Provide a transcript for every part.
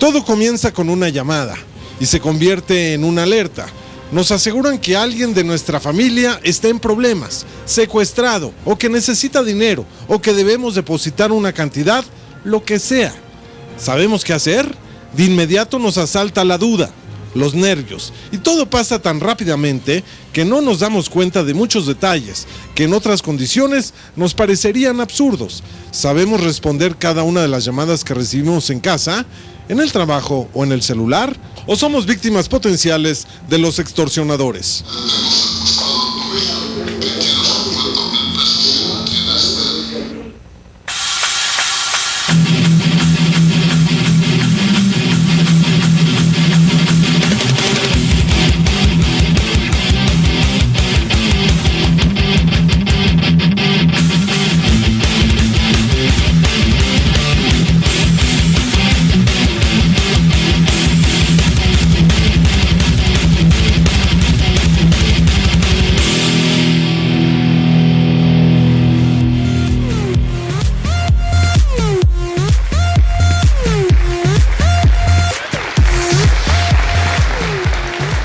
Todo comienza con una llamada y se convierte en una alerta. Nos aseguran que alguien de nuestra familia está en problemas, secuestrado, o que necesita dinero, o que debemos depositar una cantidad, lo que sea. ¿Sabemos qué hacer? De inmediato nos asalta la duda, los nervios, y todo pasa tan rápidamente que no nos damos cuenta de muchos detalles que en otras condiciones nos parecerían absurdos. ¿Sabemos responder cada una de las llamadas que recibimos en casa, en el trabajo o en el celular? ¿O somos víctimas potenciales de los extorsionadores?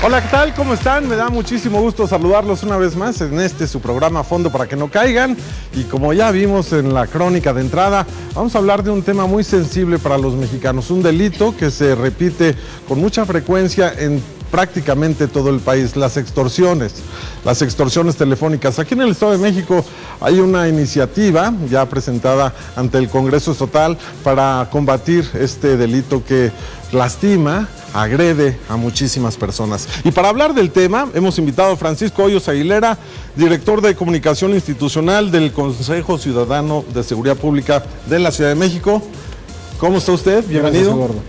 Hola, ¿qué tal? ¿Cómo están? Me da muchísimo gusto saludarlos una vez más en su programa Fondo para que no caigan. Y como ya vimos en la crónica de entrada, vamos a hablar de un tema muy sensible para los mexicanos. Un delito que se repite con mucha frecuencia en prácticamente todo el país, las extorsiones telefónicas. Aquí en el Estado de México hay una iniciativa ya presentada ante el Congreso Estatal para combatir este delito que lastima, agrede a muchísimas personas. Y para hablar del tema, hemos invitado a Francisco Hoyos Aguilera, director de Comunicación Institucional del Consejo Ciudadano de Seguridad Pública de la Ciudad de México. ¿Cómo está usted? Bienvenido. Gracias,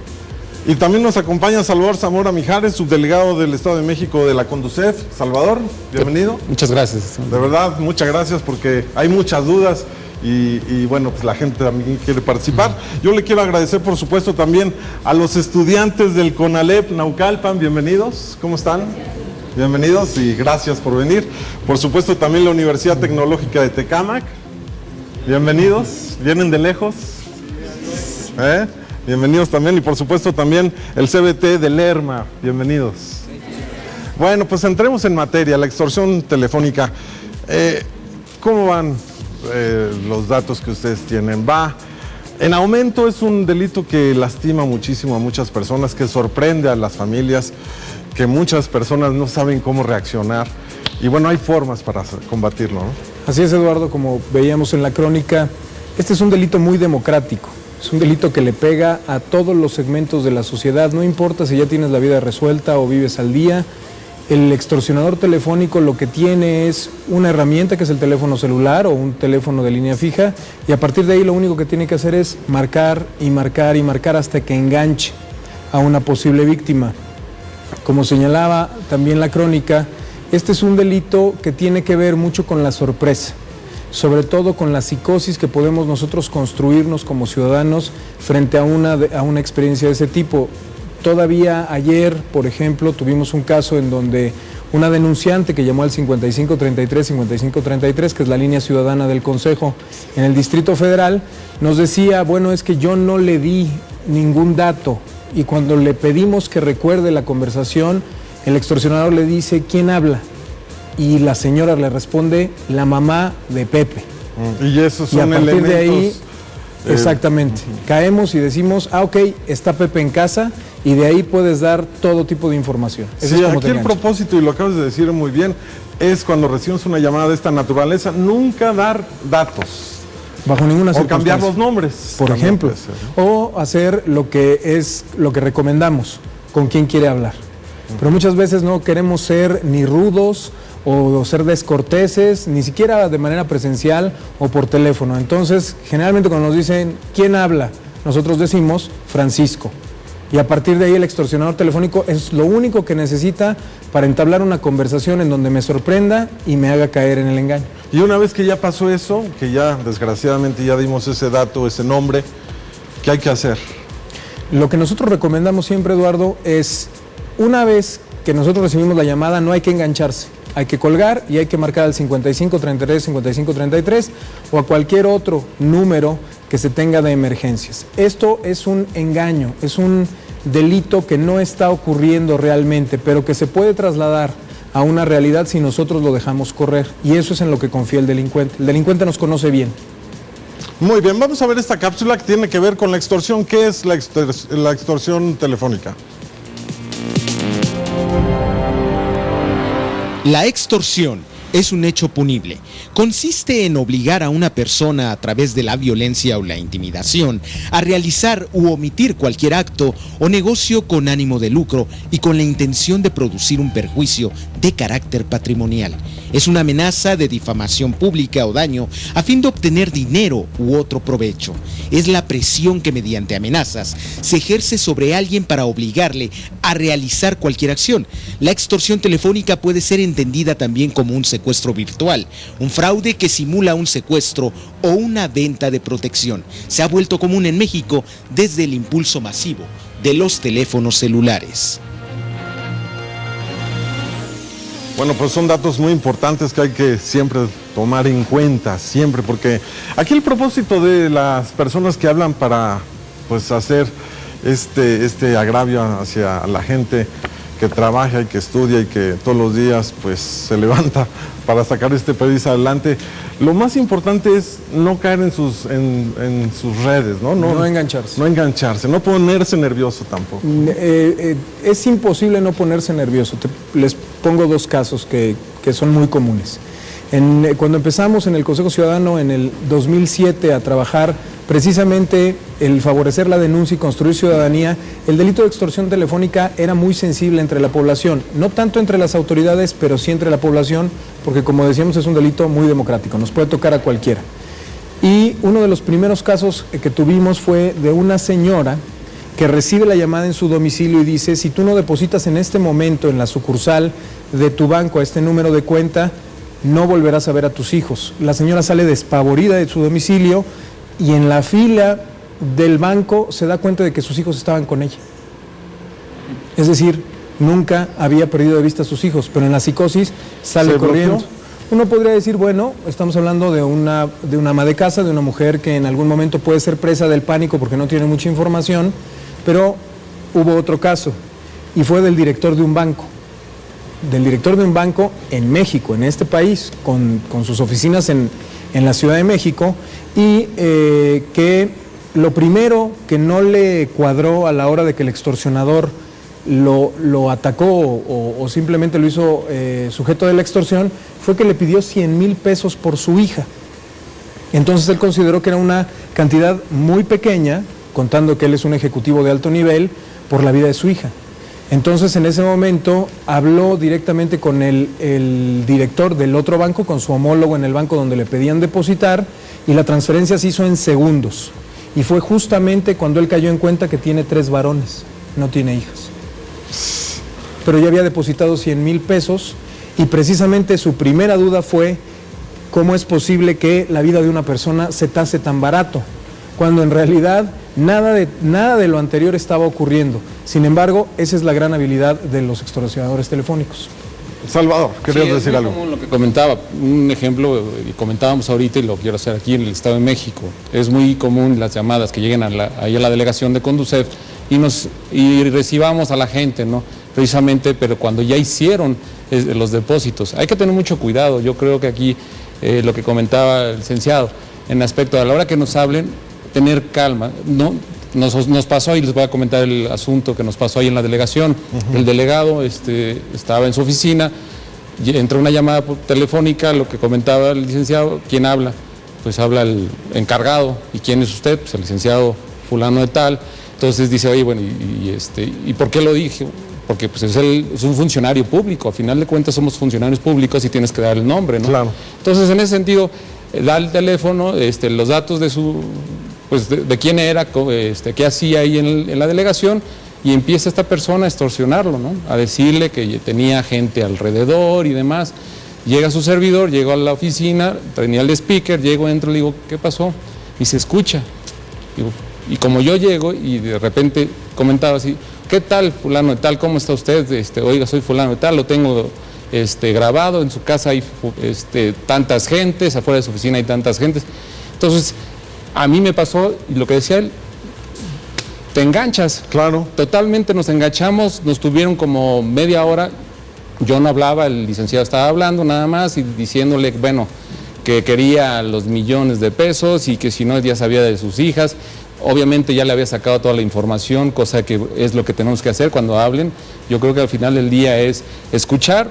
y también nos acompaña Salvador Zamora Mijares, subdelegado del Estado de México de la Conducef. Salvador, bienvenido. Muchas gracias. De verdad, muchas gracias porque hay muchas dudas. Y bueno, pues la gente también quiere participar. Yo le quiero agradecer, por supuesto, también a los estudiantes del CONALEP Naucalpan. Bienvenidos, ¿cómo están? Bienvenidos y gracias por venir. Por supuesto, también la Universidad Tecnológica de Tecámac. Bienvenidos, vienen de lejos. Bienvenidos también, y por supuesto también el CBT de Lerma. Bienvenidos. Bueno, pues entremos en materia, la extorsión telefónica. ¿Cómo van los datos que ustedes tienen? Va en aumento, es un delito que lastima muchísimo a muchas personas, que sorprende a las familias, que muchas personas no saben cómo reaccionar. Y bueno, hay formas para combatirlo, ¿no? Así es, Eduardo, como veíamos en la crónica, este es un delito muy democrático. Es un delito que le pega a todos los segmentos de la sociedad, no importa si ya tienes la vida resuelta o vives al día. El extorsionador telefónico lo que tiene es una herramienta que es el teléfono celular o un teléfono de línea fija, y a partir de ahí lo único que tiene que hacer es marcar y marcar y marcar hasta que enganche a una posible víctima. Como señalaba también la crónica, este es un delito que tiene que ver mucho con la sorpresa, sobre todo con la psicosis que podemos nosotros construirnos como ciudadanos frente a una experiencia de ese tipo. Todavía ayer, por ejemplo, tuvimos un caso en donde una denunciante que llamó al 5533, que es la línea ciudadana del Consejo en el Distrito Federal, nos decía, bueno, es que yo no le di ningún dato, y cuando le pedimos que recuerde la conversación, el extorsionador le dice, ¿quién habla? Y la señora le responde, la mamá de Pepe. Y esos son elementos. Y a partir de ahí, Exactamente. Caemos y decimos, ok, está Pepe en casa, y de ahí puedes dar todo tipo de información. Eso sí, es como aquí el propósito, y lo acabas de decir muy bien, es cuando recibimos una llamada de esta naturaleza, nunca dar datos. Bajo ninguna circunstancia. O cambiar los nombres. Por ejemplo. O hacer lo que recomendamos, con quién quiere hablar. Pero muchas veces no queremos ser ni rudos o ser descorteses, ni siquiera de manera presencial o por teléfono. Entonces, generalmente cuando nos dicen, ¿quién habla?, nosotros decimos, Francisco. Y a partir de ahí el extorsionador telefónico es lo único que necesita para entablar una conversación en donde me sorprenda y me haga caer en el engaño. Y una vez que ya pasó eso, que ya desgraciadamente ya dimos ese dato, ese nombre, ¿qué hay que hacer? Lo que nosotros recomendamos siempre, Eduardo, es una vez que nosotros recibimos la llamada, no hay que engancharse. Hay que colgar y hay que marcar al 5533, 5533 o a cualquier otro número que se tenga de emergencias. Esto es un engaño, es un delito que no está ocurriendo realmente, pero que se puede trasladar a una realidad si nosotros lo dejamos correr. Y eso es en lo que confía el delincuente. El delincuente nos conoce bien. Muy bien, vamos a ver esta cápsula que tiene que ver con la extorsión. ¿Qué es la extorsión telefónica? La extorsión es un hecho punible. Consiste en obligar a una persona a través de la violencia o la intimidación a realizar u omitir cualquier acto o negocio con ánimo de lucro y con la intención de producir un perjuicio de carácter patrimonial. Es una amenaza de difamación pública o daño a fin de obtener dinero u otro provecho. Es la presión que mediante amenazas se ejerce sobre alguien para obligarle a realizar cualquier acción. La extorsión telefónica puede ser entendida también como un secuestro virtual, un fraude que simula un secuestro o una venta de protección. Se ha vuelto común en México desde el impulso masivo de los teléfonos celulares. Bueno, pues son datos muy importantes que hay que siempre tomar en cuenta, siempre, porque aquí el propósito de las personas que hablan para, pues, hacer este agravio hacia la gente que trabaja y que estudia y que todos los días, pues, se levanta para sacar este país adelante, lo más importante es no caer en sus redes, ¿no? No engancharse. No engancharse, no ponerse nervioso tampoco. Es imposible no ponerse nervioso. Les pongo dos casos que son muy comunes. Cuando empezamos en el Consejo Ciudadano en el 2007 a trabajar precisamente el favorecer la denuncia y construir ciudadanía, el delito de extorsión telefónica era muy sensible entre la población, no tanto entre las autoridades, pero sí entre la población, porque como decíamos es un delito muy democrático, nos puede tocar a cualquiera. Y uno de los primeros casos que tuvimos fue de una señora que recibe la llamada en su domicilio y dice: si tú no depositas en este momento en la sucursal de tu banco a este número de cuenta, no volverás a ver a tus hijos. La señora sale despavorida de su domicilio y en la fila del banco se da cuenta de que sus hijos estaban con ella. Es decir, nunca había perdido de vista a sus hijos, pero en la psicosis sale corriendo. Uno podría decir, bueno, estamos hablando de una ama de casa, de una mujer que en algún momento puede ser presa del pánico porque no tiene mucha información, pero hubo otro caso y fue del director de un banco. Del director de un banco en México, en este país, con sus oficinas en la Ciudad de México, y que lo primero que no le cuadró a la hora de que el extorsionador lo atacó o simplemente lo hizo sujeto de la extorsión fue que le pidió 100,000 pesos por su hija. Entonces él consideró que era una cantidad muy pequeña, contando que él es un ejecutivo de alto nivel, por la vida de su hija. Entonces en ese momento habló directamente con el director del otro banco, con su homólogo en el banco donde le pedían depositar, y la transferencia se hizo en segundos. Y fue justamente cuando él cayó en cuenta que tiene 3 varones, no tiene hijas. Pero ya había depositado 100,000 pesos y precisamente su primera duda fue: ¿cómo es posible que la vida de una persona se tase tan barato? Cuando en realidad nada de lo anterior estaba ocurriendo. Sin embargo, esa es la gran habilidad de los extorsionadores telefónicos. Salvador, ¿querías decir algo? Es muy común lo que comentaba, un ejemplo que comentábamos ahorita y lo quiero hacer aquí en el Estado de México. Es muy común las llamadas que lleguen ahí a la delegación de Conducef y recibamos a la gente, ¿no? Precisamente, pero cuando ya hicieron los depósitos. Hay que tener mucho cuidado. Yo creo que aquí lo que comentaba el licenciado, en aspecto a la hora que nos hablen, tener calma. No, nos pasó, y les voy a comentar el asunto que nos pasó ahí en la delegación. El delegado estaba en su oficina, entró una llamada telefónica, lo que comentaba el licenciado: ¿quién habla? Pues habla el encargado. ¿Y quién es usted? Pues el licenciado fulano de tal. Entonces dice: oye, bueno, ¿y por qué lo dije? Porque pues es un funcionario público, a final de cuentas somos funcionarios públicos y tienes que dar el nombre, ¿no? Claro. Entonces en ese sentido, da el teléfono, los datos de de quién era, qué hacía ahí en la delegación, y empieza esta persona a extorsionarlo, ¿no? A decirle que tenía gente alrededor y demás. Llega su servidor, llegó a la oficina, tenía el speaker, llego, entro, le digo: ¿qué pasó? Y se escucha. Digo, y como yo llego y de repente comentaba así: ¿qué tal, fulano de tal? ¿Cómo está usted? Oiga, soy fulano de tal, lo tengo grabado, en su casa hay tantas gentes, afuera de su oficina hay tantas gentes. Entonces, a mí me pasó, y lo que decía él, te enganchas. Claro. Totalmente nos enganchamos, nos tuvieron como media hora. Yo no hablaba, el licenciado estaba hablando nada más y diciéndole, bueno, que quería los millones de pesos y que si no ya sabía de sus hijas. Obviamente ya le había sacado toda la información, cosa que es lo que tenemos que hacer cuando hablen. Yo creo que al final del día es escuchar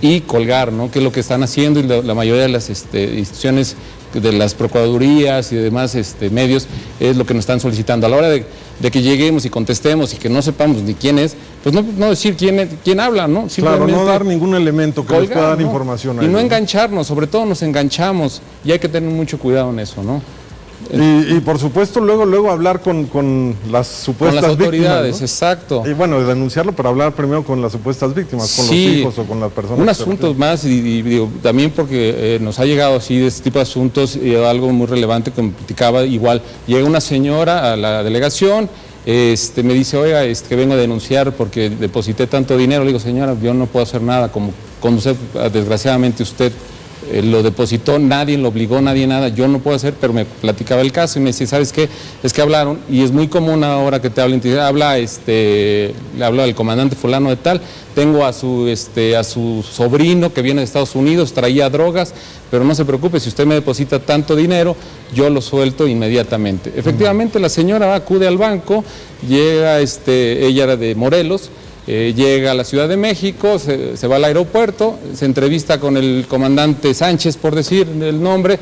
y colgar, ¿no? Que es lo que están haciendo y la mayoría de las instituciones, de las procuradurías y demás medios, es lo que nos están solicitando. A la hora de que lleguemos y contestemos y que no sepamos ni quién es, pues no decir quién habla, ¿no? Claro, no dar ningún elemento que colgar, les pueda dar ¿no? información a y ellos, no engancharnos, sobre todo nos enganchamos y hay que tener mucho cuidado en eso, ¿no? Y por supuesto luego hablar con las supuestas con las autoridades, víctimas, ¿no? Exacto. Y bueno, denunciarlo, pero hablar primero con las supuestas víctimas, con Sí, los hijos o con las personas. Un asunto más, y digo, también porque nos ha llegado así de este tipo de asuntos, algo muy relevante que me platicaba, igual, llega una señora a la delegación, me dice, oiga, que vengo a denunciar porque deposité tanto dinero. Le digo, señora, yo no puedo hacer nada, como usted, desgraciadamente usted lo depositó, nadie lo obligó, nadie nada, yo no puedo hacer, pero me platicaba el caso y me decía, ¿sabes qué? Es que hablaron, y es muy común ahora que te hablen, te dice, le hablo al comandante fulano de tal, tengo a su sobrino que viene de Estados Unidos, traía drogas, pero no se preocupe, si usted me deposita tanto dinero, yo lo suelto inmediatamente. Efectivamente, la señora acude al banco, llega, ella era de Morelos, llega a la Ciudad de México, se va al aeropuerto, se entrevista con el comandante Sánchez, por decir el nombre,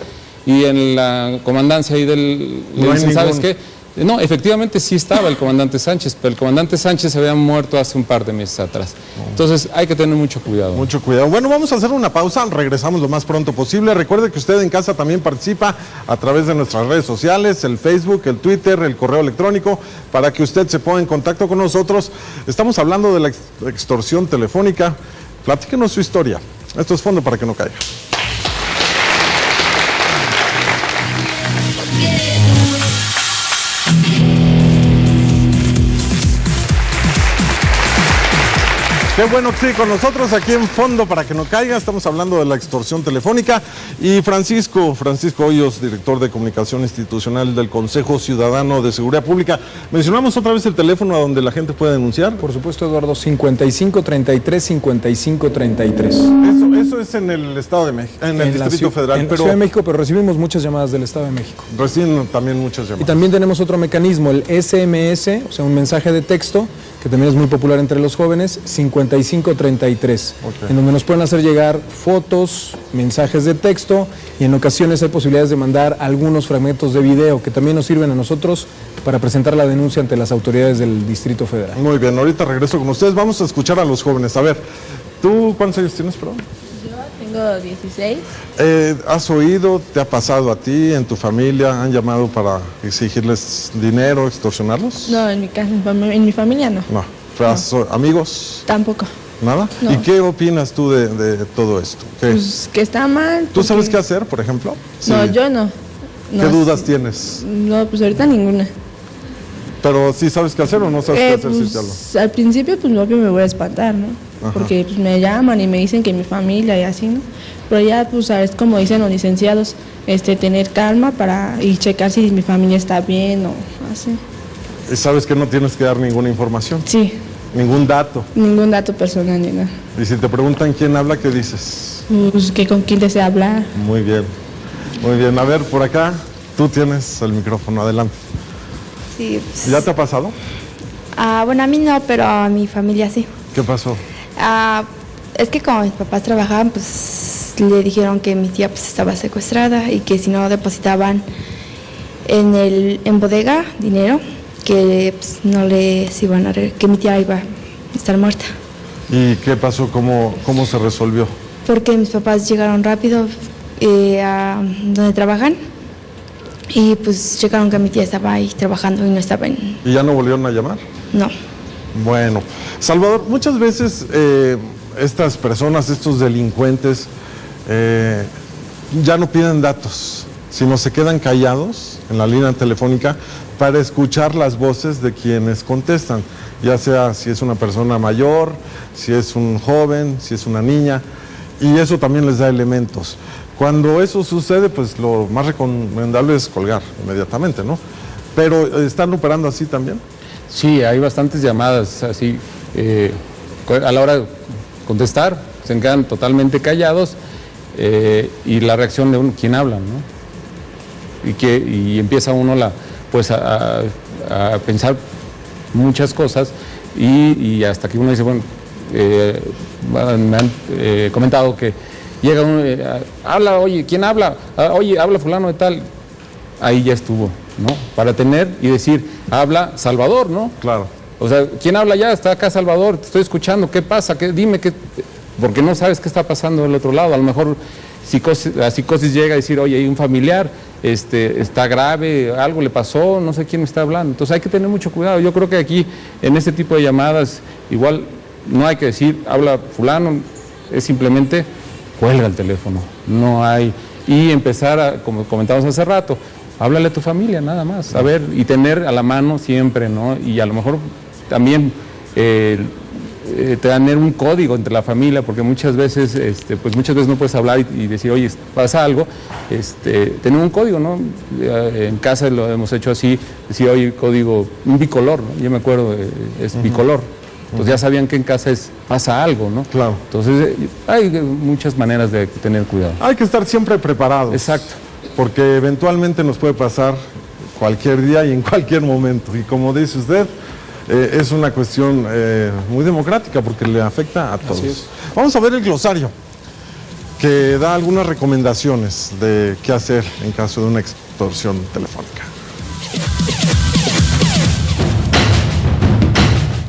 y en la comandancia ahí le dicen, ¿sabes qué? No, efectivamente sí estaba el comandante Sánchez, pero el comandante Sánchez se había muerto hace un par de meses atrás. Entonces hay que tener mucho cuidado. Mucho cuidado. Bueno, vamos a hacer una pausa, regresamos lo más pronto posible. Recuerde que usted en casa también participa a través de nuestras redes sociales, el Facebook, el Twitter, el correo electrónico, para que usted se ponga en contacto con nosotros. Estamos hablando de la extorsión telefónica. Platíquenos su historia. Esto es Fondo para que no caiga. Qué bueno que sigue con nosotros aquí en Fondo para que no caiga. Estamos hablando de la extorsión telefónica. Y Francisco Hoyos, director de comunicación institucional del Consejo Ciudadano de Seguridad Pública. ¿Mencionamos otra vez el teléfono a donde la gente puede denunciar? Por supuesto, Eduardo, 5533-5533. Eso es en el Estado de México, en el Distrito Federal. En la Ciudad de México, pero recibimos muchas llamadas del Estado de México. Reciben también muchas llamadas. Y también tenemos otro mecanismo, el SMS, o sea, un mensaje de texto, que también es muy popular entre los jóvenes, 5533, en donde nos pueden hacer llegar fotos, mensajes de texto, y en ocasiones hay posibilidades de mandar algunos fragmentos de video que también nos sirven a nosotros para presentar la denuncia ante las autoridades del Distrito Federal. Muy bien, ahorita regreso con ustedes. Vamos a escuchar a los jóvenes. A ver, ¿tú cuántos años tienes, perdón? Yo tengo 16. ¿Has oído, te ha pasado a ti, en tu familia, han llamado para exigirles dinero, extorsionarlos? No, en mi casa, en mi familia no. No. ¿Amigos? Tampoco. ¿Nada? No. ¿Y qué opinas tú de todo esto? ¿Qué? Pues que está mal. ¿Tú sabes qué hacer, por ejemplo? No, Sí. yo no. ¿Qué dudas tienes? No, pues ahorita ninguna. Pero sí sabes qué hacer o no sabes qué hacer, pues, si te hablo. al principio, pues obvio me voy a espantar, ¿no? Ajá. Porque pues, me llaman y me dicen que mi familia y así, ¿no? Pero ya, pues, sabes, como dicen los licenciados, tener calma y checar si mi familia está bien o así. Y sabes que no tienes que dar ninguna información, Sí, ningún dato. ningún dato personal ni nada. Y si te preguntan quién habla, ¿qué dices? Pues que con quién desea hablar. Muy bien, muy bien. A ver, por acá, tú tienes el micrófono, adelante. Sí, pues, ¿Ya te ha pasado? bueno, a mí no, pero a mi familia sí. ¿Qué pasó? Es que como mis papás trabajaban, pues le dijeron que mi tía pues estaba secuestrada y que si no depositaban en bodega dinero, que pues, no les iban a que mi tía iba a estar muerta. ¿Y qué pasó? ¿Cómo se resolvió? Porque mis papás llegaron rápido a donde trabajan y pues llegaron que mi tía estaba ahí trabajando y no estaba en... ¿Y ya no volvieron a llamar? No. Bueno, Salvador, muchas veces estas personas, estos delincuentes, ya no piden datos, sino se quedan callados en la línea telefónica para escuchar las voces de quienes contestan, ya sea si es una persona mayor, si es un joven, si es una niña, y eso también les da elementos. Cuando eso sucede, pues lo más recomendable es colgar inmediatamente, ¿no? Pero ¿están operando así también? Sí, hay bastantes llamadas así, a la hora de contestar, se quedan totalmente callados y la reacción de uno, ¿quién habla? ¿No? Y empieza uno a pensar muchas cosas y hasta que uno dice, bueno, me han comentado que llega uno, habla, oye, ¿quién habla? Oye, habla fulano de tal. Ahí ya estuvo, ¿no? Para tener y decir, habla Salvador, ¿no? Claro. O sea, ¿quién habla ya? Está acá Salvador, te estoy escuchando, ¿qué pasa? Dime, porque no sabes qué está pasando del otro lado. A lo mejor la psicosis llega a decir, oye, hay un familiar, está grave, algo le pasó, no sé quién me está hablando. Entonces hay que tener mucho cuidado. Yo creo que aquí, en este tipo de llamadas, igual no hay que decir, habla fulano, es simplemente cuelga el teléfono. No hay... Y empezar, como comentamos hace rato, háblale a tu familia nada más, a ver, y tener a la mano siempre, ¿no? Y a lo mejor también tener un código entre la familia, porque muchas veces no puedes hablar y decir, oye, pasa algo, tener un código, ¿no? En casa lo hemos hecho así, decir, oye, código, un bicolor, ¿no? Yo me acuerdo, es bicolor. Entonces ya sabían que en casa pasa algo, ¿no? Claro. Entonces hay muchas maneras de tener cuidado. Hay que estar siempre preparados. Exacto. Porque eventualmente nos puede pasar cualquier día y en cualquier momento. Y como dice usted, es una cuestión muy democrática porque le afecta a todos. Vamos a ver el glosario, que da algunas recomendaciones de qué hacer en caso de una extorsión telefónica.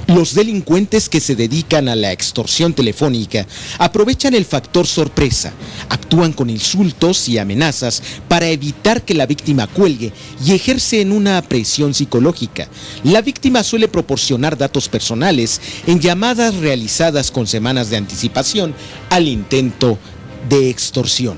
Los delincuentes que se dedican a la extorsión telefónica aprovechan el factor sorpresa, actúan con insultos y amenazas para evitar que la víctima cuelgue y ejercen una presión psicológica. La víctima suele proporcionar datos personales en llamadas realizadas con semanas de anticipación al intento de extorsión.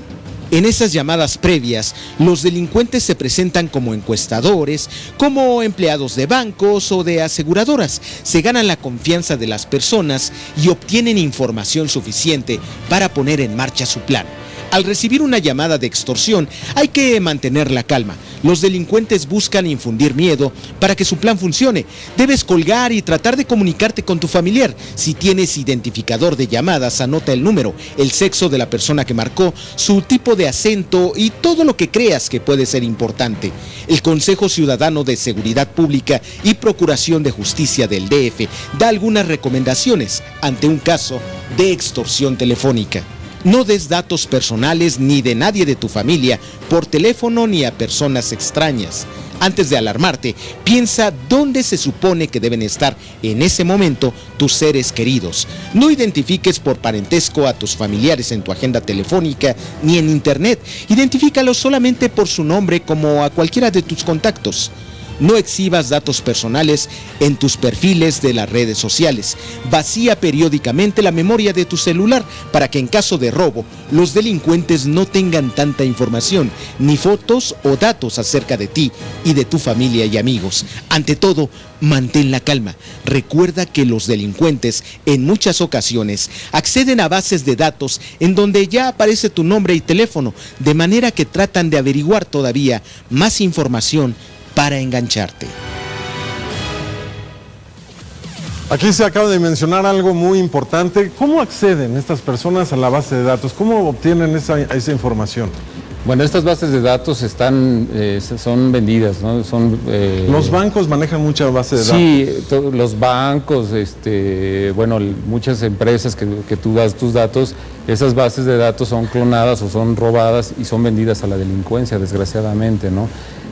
En esas llamadas previas, los delincuentes se presentan como encuestadores, como empleados de bancos o de aseguradoras. Se ganan la confianza de las personas y obtienen información suficiente para poner en marcha su plan. Al recibir una llamada de extorsión, hay que mantener la calma. Los delincuentes buscan infundir miedo para que su plan funcione. Debes colgar y tratar de comunicarte con tu familiar. Si tienes identificador de llamadas, anota el número, el sexo de la persona que marcó, su tipo de acento y todo lo que creas que puede ser importante. El Consejo Ciudadano de Seguridad Pública y Procuración de Justicia del DF da algunas recomendaciones ante un caso de extorsión telefónica. No des datos personales ni de nadie de tu familia por teléfono ni a personas extrañas. Antes de alarmarte, piensa dónde se supone que deben estar en ese momento tus seres queridos. No identifiques por parentesco a tus familiares en tu agenda telefónica ni en internet. Identifícalos solamente por su nombre como a cualquiera de tus contactos. No exhibas datos personales en tus perfiles de las redes sociales. Vacía periódicamente la memoria de tu celular para que en caso de robo, los delincuentes no tengan tanta información, ni fotos o datos acerca de ti y de tu familia y amigos. Ante todo, mantén la calma. Recuerda que los delincuentes en muchas ocasiones acceden a bases de datos en donde ya aparece tu nombre y teléfono, de manera que tratan de averiguar todavía más información para engancharte. Aquí se acaba de mencionar algo muy importante. ¿Cómo acceden estas personas a la base de datos? ¿Cómo obtienen esa información? Bueno, estas bases de datos son vendidas, ¿no? ¿Los bancos manejan mucha base de datos? Sí, los bancos, muchas empresas que tú das tus datos, esas bases de datos son clonadas o son robadas y son vendidas a la delincuencia, desgraciadamente, ¿no?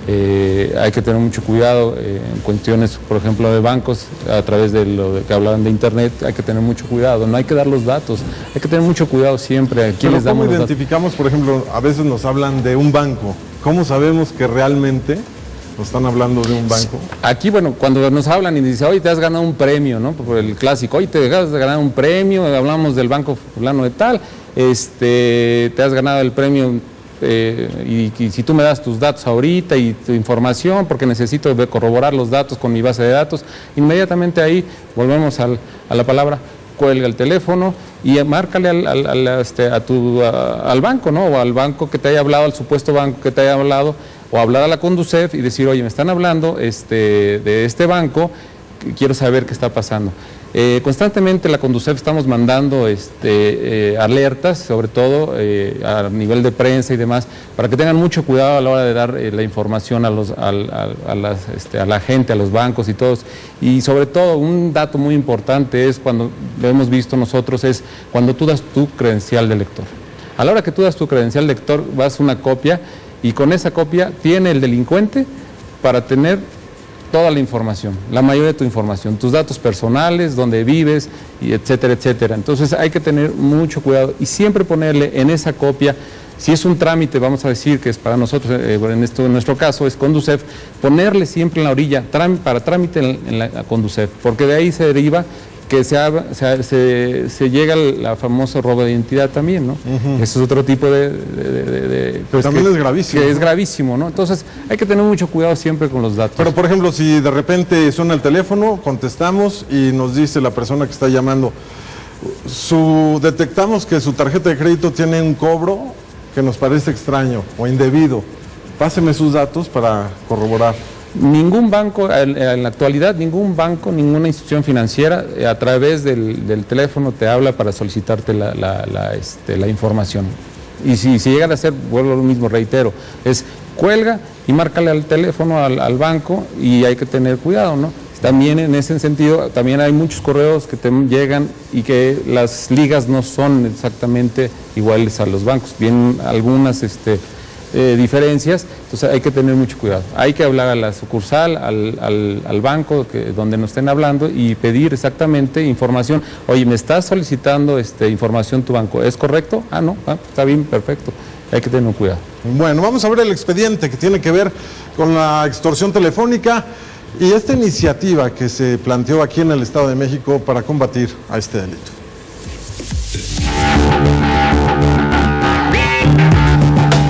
Hay que tener mucho cuidado en cuestiones, por ejemplo, de bancos, a través de lo que hablaban de internet, hay que tener mucho cuidado, no hay que dar los datos, hay que tener mucho cuidado siempre a quién les damos los datos. ¿Cómo identificamos, por ejemplo, a veces nos hablan de un banco? ¿Cómo sabemos que realmente nos están hablando de un banco? Aquí, bueno, cuando nos hablan y dicen, oye, te has ganado un premio, ¿no? Por el clásico, oye, te has ganado un premio, hablamos del banco fulano de tal, te has ganado el premio. Y si tú me das tus datos ahorita y tu información, porque necesito corroborar los datos con mi base de datos, inmediatamente ahí volvemos a la palabra, cuelga el teléfono y márcale al banco, ¿no? O al banco que te haya hablado, al supuesto banco que te haya hablado, o hablar a la Conducef y decir, oye, me están hablando de este banco, quiero saber qué está pasando. Constantemente la Conducef estamos mandando alertas, sobre todo a nivel de prensa y demás, para que tengan mucho cuidado a la hora de dar la información a la gente, a los bancos y todos. Y sobre todo, un dato muy importante es, cuando lo hemos visto nosotros, es cuando tú das tu credencial de lector. A la hora que tú das tu credencial de lector, vas a una copia, y con esa copia tiene el delincuente para tener toda la información, la mayoría de tu información, tus datos personales, dónde vives, y etcétera, etcétera. Entonces hay que tener mucho cuidado y siempre ponerle en esa copia, si es un trámite, vamos a decir que es para nosotros, en nuestro caso es Conducef, ponerle siempre en la orilla, para trámite en la Conducef, porque de ahí se deriva que se llega al famoso robo de identidad también, ¿no? Ese es otro tipo pues también es gravísimo. Que es gravísimo, ¿no? Entonces hay que tener mucho cuidado siempre con los datos. Pero por ejemplo, si de repente suena el teléfono, contestamos y nos dice la persona que está llamando, detectamos que su tarjeta de crédito tiene un cobro que nos parece extraño o indebido, páseme sus datos para corroborar. Ningún banco, en la actualidad, ningún banco, ninguna institución financiera a través del teléfono te habla para solicitarte la información. Y si llegan a hacer, vuelvo a lo mismo, reitero, es cuelga y márcale al teléfono al banco, y hay que tener cuidado, ¿no? También en ese sentido, también hay muchos correos que te llegan y que las ligas no son exactamente iguales a los bancos, vienen algunas diferencias, entonces hay que tener mucho cuidado. Hay que hablar a la sucursal, al banco donde nos estén hablando, y pedir exactamente información. Oye, me estás solicitando información tu banco, ¿es correcto? Ah, no, está bien, perfecto. Hay que tener cuidado. Bueno, vamos a ver el expediente que tiene que ver con la extorsión telefónica y esta iniciativa que se planteó aquí en el Estado de México para combatir a este delito.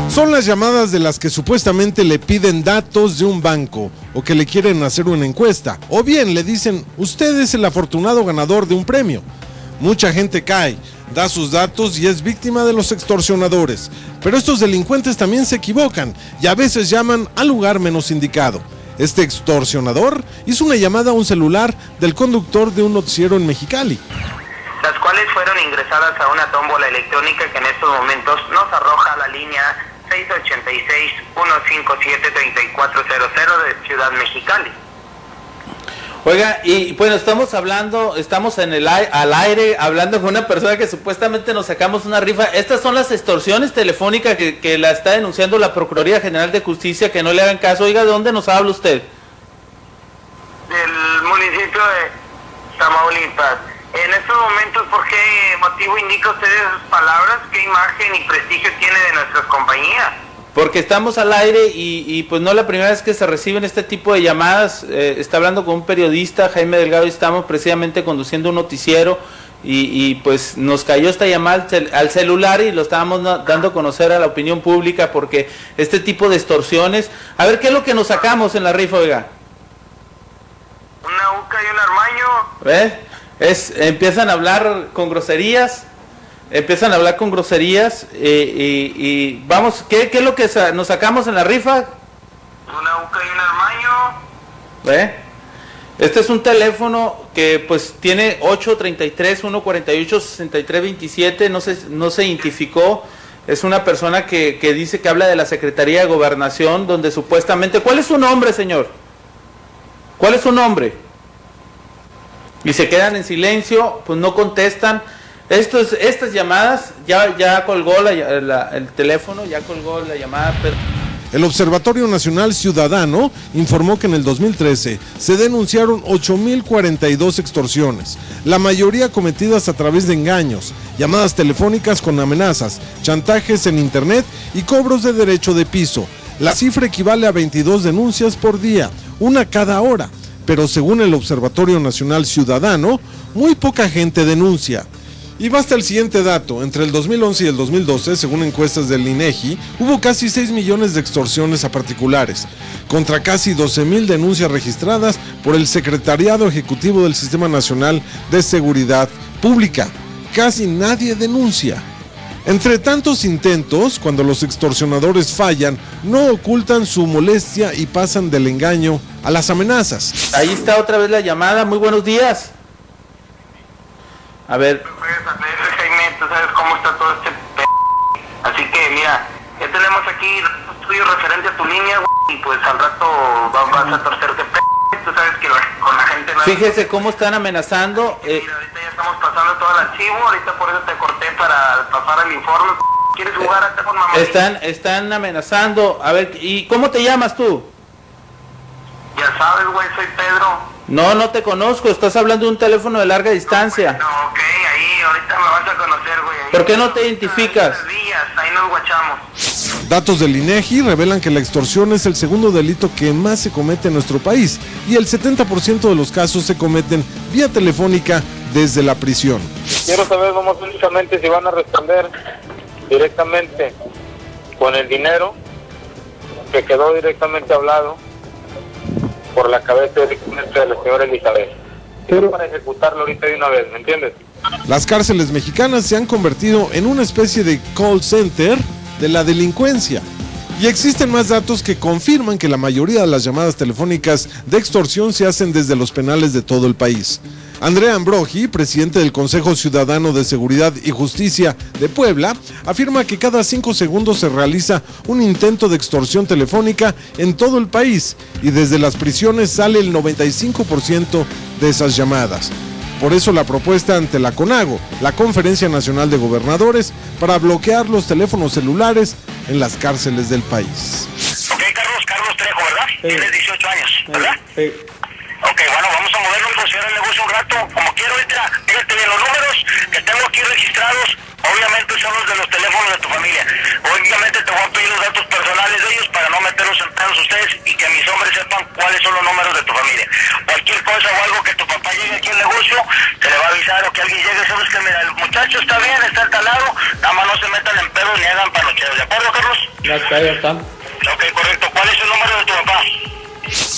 Son las llamadas de las que supuestamente le piden datos de un banco o que le quieren hacer una encuesta, o bien le dicen, usted es el afortunado ganador de un premio. Mucha gente cae, da sus datos y es víctima de los extorsionadores, pero estos delincuentes también se equivocan y a veces llaman al lugar menos indicado. Este extorsionador hizo una llamada a un celular del conductor de un noticiero en Mexicali, las cuales fueron ingresadas a una tómbola electrónica que en estos momentos nos arroja la línea 686-157-3400 de Ciudad Mexicali. Oiga, y bueno, estamos al aire hablando con una persona que supuestamente nos sacamos una rifa. Estas son las extorsiones telefónicas que la está denunciando la Procuraduría General de Justicia, que no le hagan caso. Oiga, ¿de dónde nos habla usted? Del municipio de Tamaulipas. En estos momentos, ¿por qué motivo indica usted esas palabras? ¿Qué imagen y prestigio tiene de nuestras compañías? Porque estamos al aire y pues no la primera vez que se reciben este tipo de llamadas. Está hablando con un periodista, Jaime Delgado, y estamos precisamente conduciendo un noticiero y pues nos cayó esta llamada al celular y lo estábamos dando a conocer a la opinión pública, porque este tipo de extorsiones... A ver, ¿qué es lo que nos sacamos en la rifa, oiga? Una uca y un armaño. Empiezan a hablar con groserías, y vamos, ¿qué es lo que nos sacamos en la rifa? Una uca y un armaño. Este es un teléfono que pues tiene 833-148-6327, no se identificó. Es una persona que dice que habla de la Secretaría de Gobernación, donde supuestamente... ¿Cuál es su nombre, señor? ¿Cuál es su nombre? Y se quedan en silencio, pues no contestan. Estas llamadas, ya colgó el teléfono, ya colgó la llamada. Pero... El Observatorio Nacional Ciudadano informó que en el 2013 se denunciaron 8.042 extorsiones, la mayoría cometidas a través de engaños, llamadas telefónicas con amenazas, chantajes en internet y cobros de derecho de piso. La cifra equivale a 22 denuncias por día, una cada hora. Pero según el Observatorio Nacional Ciudadano, muy poca gente denuncia. Y basta el siguiente dato: entre el 2011 y el 2012, según encuestas del INEGI, hubo casi 6 millones de extorsiones a particulares, contra casi 12,000 denuncias registradas por el Secretariado Ejecutivo del Sistema Nacional de Seguridad Pública. Casi nadie denuncia. Entre tantos intentos, cuando los extorsionadores fallan, no ocultan su molestia y pasan del engaño a las amenazas. Ahí está otra vez la llamada. Muy buenos días. A ver. Jaime, tú sabes cómo está todo este así que mira, ya tenemos aquí estudio referente a tu línea, güey, y pues al rato vas a torcerte tú sabes que con la gente no. Fíjese cómo están amenazando. Mira, ahorita ya estamos pasando todo el archivo, ahorita por eso te corté para pasar el informe. ¿Quieres jugar hasta con mamá? Están amenazando. A ver, ¿y cómo te llamas tú? Ya sabes, güey, soy Pedro. No te conozco, estás hablando de un teléfono de larga distancia. No, ok, ahí ahorita me vas a conocer, güey. ¿Por qué no te identificas? Ahí nos guachamos. Datos del INEGI revelan que la extorsión es el segundo delito que más se comete en nuestro país y el 70% de los casos se cometen vía telefónica desde la prisión. Quiero saber nomás únicamente si van a responder directamente con el dinero que quedó directamente hablado por la cabeza directamente de la señora Elizabeth. Pero para ejecutarlo ahorita de una vez, ¿me entiendes? Las cárceles mexicanas se han convertido en una especie de call center de la delincuencia. Y existen más datos que confirman que la mayoría de las llamadas telefónicas de extorsión se hacen desde los penales de todo el país. Andrea Ambrogi, presidente del Consejo Ciudadano de Seguridad y Justicia de Puebla, afirma que cada 5 segundos se realiza un intento de extorsión telefónica en todo el país y desde las prisiones sale el 95% de esas llamadas. Por eso la propuesta ante la CONAGO, la Conferencia Nacional de Gobernadores, para bloquear los teléfonos celulares en las cárceles del país. Ok, Carlos Trejo, ¿verdad? Sí. Tienes 18 años, ¿verdad? Sí. Ok, bueno, vamos a movernos, negociar el negocio un rato, como quiero, fíjate bien, los números que tengo aquí registrados, obviamente son los de los teléfonos de tu familia. Obviamente te voy a pedir los datos personales de ellos para no meterlos en pedos ustedes y que mis hombres sepan cuáles son los números de tu familia. Cualquier cosa o algo que tu papá llegue aquí al negocio, se le va a avisar o que alguien llegue, sabes que mira, el muchacho está bien, está instalado, nada más no se metan en pedos ni hagan panocheos, ¿de acuerdo, Carlos? Ya está. Ok, correcto. ¿Cuál es el número de tu papá?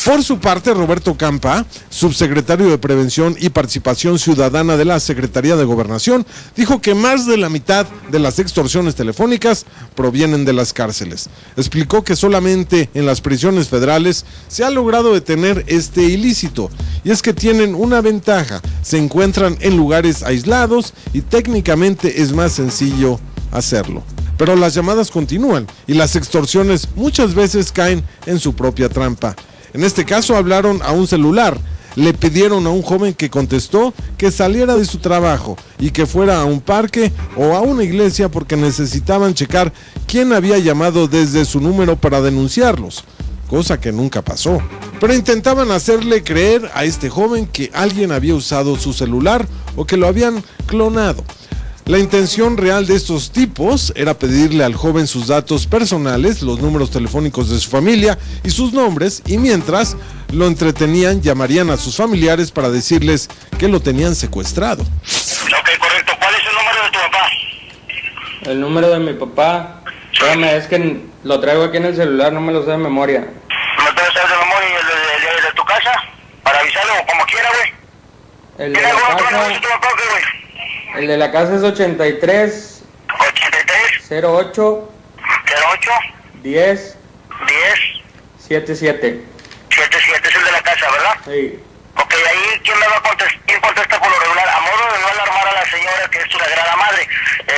Por su parte, Roberto Campa, subsecretario de Prevención y Participación Ciudadana de la Secretaría de Gobernación, dijo que más de la mitad de las extorsiones telefónicas provienen de las cárceles. Explicó que solamente en las prisiones federales se ha logrado detener este ilícito, y es que tienen una ventaja: se encuentran en lugares aislados y técnicamente es más sencillo hacerlo. Pero las llamadas continúan y las extorsiones muchas veces caen en su propia trampa. En este caso hablaron a un celular, le pidieron a un joven que contestó que saliera de su trabajo y que fuera a un parque o a una iglesia porque necesitaban checar quién había llamado desde su número para denunciarlos, cosa que nunca pasó. Pero intentaban hacerle creer a este joven que alguien había usado su celular o que lo habían clonado. La intención real de estos tipos era pedirle al joven sus datos personales, los números telefónicos de su familia y sus nombres, y mientras lo entretenían, llamarían a sus familiares para decirles que lo tenían secuestrado. Ok, correcto. ¿Cuál es el número de tu papá? El número de mi papá, espérame, es que lo traigo aquí en el celular, no me lo sé de memoria. ¿No te lo sabes de memoria? ¿Y el de tu casa? Para avisarle o como quiera, güey. El de la casa, el de la casa es 83 08 10 77. 77 es el de la casa, ¿verdad? Sí. Ok, ahí ¿quién me va a contestar? ¿Quién contesta por lo regular? A modo de no alarmar a la señora que es tu sagrada madre.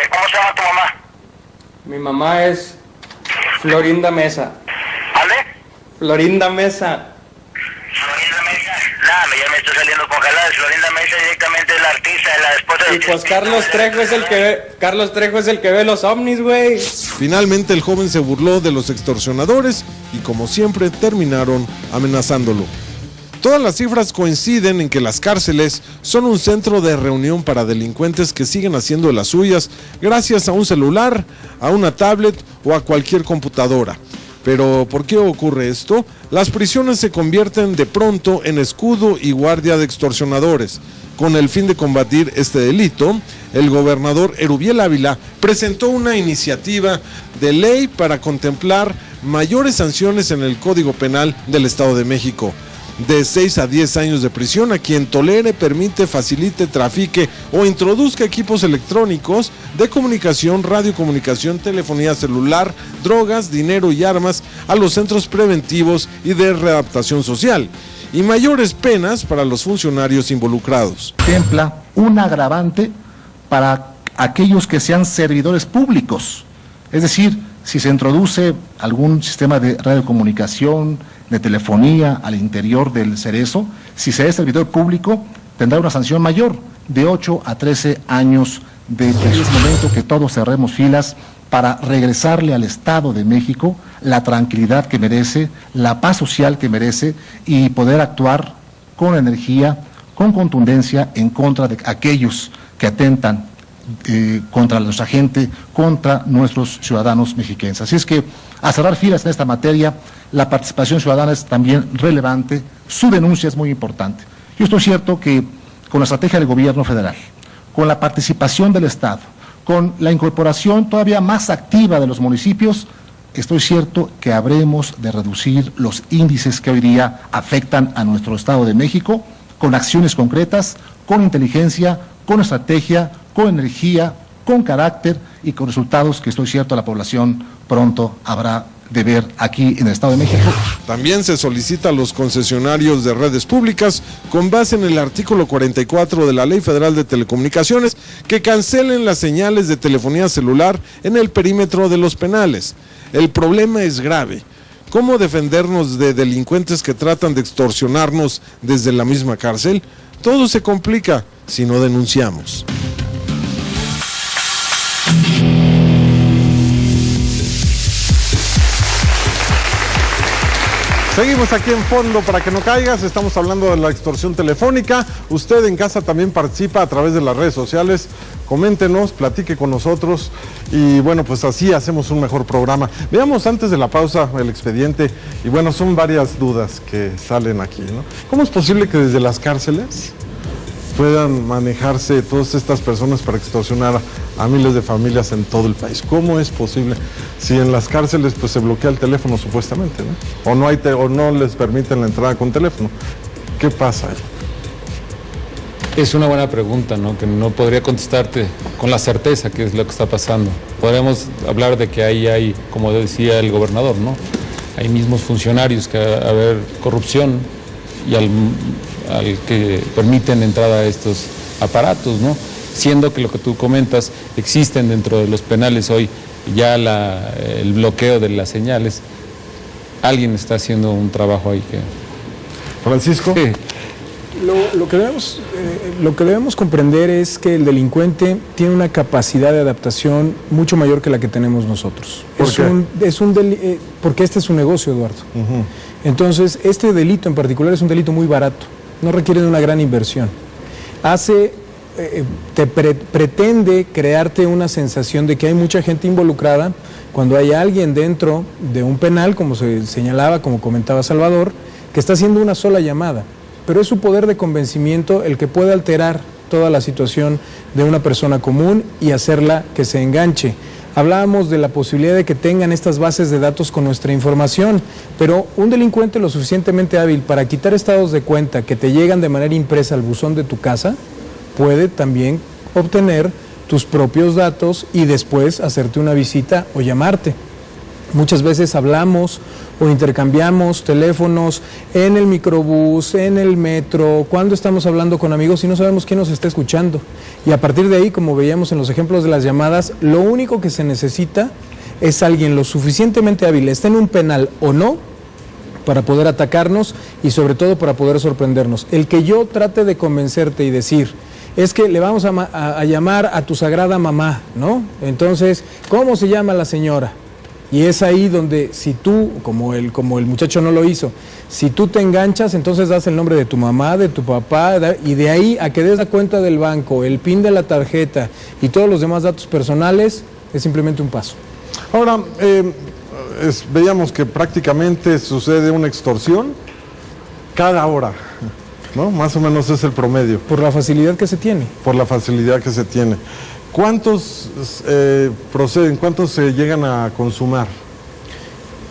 ¿Cómo se llama tu mamá? Mi mamá es Florinda Mesa. ¿Vale? Florinda Mesa. Florinda Mesa. Nada, ya me estoy saliendo con jaladas. Florinda Mesa directamente es la artista, es la esposa de... Y pues Carlos Trejo es el que ve los ovnis, güey. Finalmente el joven se burló de los extorsionadores y como siempre terminaron amenazándolo. Todas las cifras coinciden en que las cárceles son un centro de reunión para delincuentes que siguen haciendo de las suyas gracias a un celular, a una tablet o a cualquier computadora. Pero ¿por qué ocurre esto? Las prisiones se convierten de pronto en escudo y guardia de extorsionadores. Con el fin de combatir este delito, el gobernador Erubiel Ávila presentó una iniciativa de ley para contemplar mayores sanciones en el Código Penal del Estado de México. de 6 a 10 años de prisión a quien tolere, permite, facilite, trafique o introduzca equipos electrónicos de comunicación, radiocomunicación, telefonía celular, drogas, dinero y armas a los centros preventivos y de readaptación social, y mayores penas para los funcionarios involucrados. Contempla un agravante para aquellos que sean servidores públicos, es decir, si se introduce algún sistema de radiocomunicación, de telefonía al interior del cerezo, si se es servidor público, tendrá una sanción mayor de 8 a 13 años de prisión. Es momento que todos cerremos filas para regresarle al Estado de México la tranquilidad que merece, la paz social que merece y poder actuar con energía, con contundencia en contra de aquellos que atentan contra nuestra gente, contra nuestros ciudadanos mexicanos. Así es que a cerrar filas en esta materia, la participación ciudadana es también relevante, su denuncia es muy importante. Yo estoy cierto que con la estrategia del gobierno federal, con la participación del Estado, con la incorporación todavía más activa de los municipios, estoy cierto que habremos de reducir los índices que hoy día afectan a nuestro Estado de México, con acciones concretas, con inteligencia, con estrategia, con energía, con carácter y con resultados que estoy cierto la población pronto habrá de ver aquí en el Estado de México. También se solicita a los concesionarios de redes públicas, con base en el artículo 44 de la Ley Federal de Telecomunicaciones, que cancelen las señales de telefonía celular en el perímetro de los penales. El problema es grave. ¿Cómo defendernos de delincuentes que tratan de extorsionarnos desde la misma cárcel? Todo se complica si no denunciamos. Seguimos aquí en Fondo para que no caigas, estamos hablando de la extorsión telefónica. Usted en casa también participa a través de las redes sociales, coméntenos, platique con nosotros y bueno, pues así hacemos un mejor programa. Veamos antes de la pausa el expediente y bueno, son varias dudas que salen aquí, ¿no? ¿Cómo es posible que desde las cárceles puedan manejarse todas estas personas para extorsionar a miles de familias en todo el país? ¿Cómo es posible? Si en las cárceles pues se bloquea el teléfono supuestamente, ¿no? O no les permiten la entrada con teléfono. ¿Qué pasa ahí? Es una buena pregunta, ¿no? Que no podría contestarte con la certeza qué es lo que está pasando. Podríamos hablar de que ahí hay, como decía el gobernador, ¿no? Hay mismos funcionarios que haber corrupción y al que permiten entrada a estos aparatos, ¿no? Siendo que lo que tú comentas, existen dentro de los penales hoy ya el bloqueo de las señales. Alguien está haciendo un trabajo ahí que... Francisco. Sí. Lo que debemos comprender es que el delincuente tiene una capacidad de adaptación mucho mayor que la que tenemos nosotros. ¿Por qué? Porque este es un negocio, Eduardo. Entonces, este delito en particular es un delito muy barato, no requiere de una gran inversión. Pretende crearte una sensación de que hay mucha gente involucrada cuando hay alguien dentro de un penal, como se señalaba, como comentaba Salvador, que está haciendo una sola llamada. Pero es su poder de convencimiento el que puede alterar toda la situación de una persona común y hacerla que se enganche. Hablábamos de la posibilidad de que tengan estas bases de datos con nuestra información, pero un delincuente lo suficientemente hábil para quitar estados de cuenta que te llegan de manera impresa al buzón de tu casa, puede también obtener tus propios datos y después hacerte una visita o llamarte. Muchas veces hablamos o intercambiamos teléfonos en el microbús, en el metro, cuando estamos hablando con amigos y no sabemos quién nos está escuchando. Y a partir de ahí, como veíamos en los ejemplos de las llamadas, lo único que se necesita es alguien lo suficientemente hábil, esté en un penal o no, para poder atacarnos y sobre todo para poder sorprendernos. El que yo trate de convencerte y decir, es que le vamos a llamar a tu sagrada mamá, ¿no? Entonces, ¿cómo se llama la señora? Y es ahí donde si tú, como el muchacho no lo hizo, si tú te enganchas, entonces das el nombre de tu mamá, de tu papá, y de ahí a que des la cuenta del banco, el PIN de la tarjeta y todos los demás datos personales, es simplemente un paso. Ahora, veíamos que prácticamente sucede una extorsión cada hora, ¿no? Más o menos es el promedio. Por la facilidad que se tiene. Por la facilidad que se tiene. ¿Cuántos proceden? ¿Cuántos se llegan a consumar?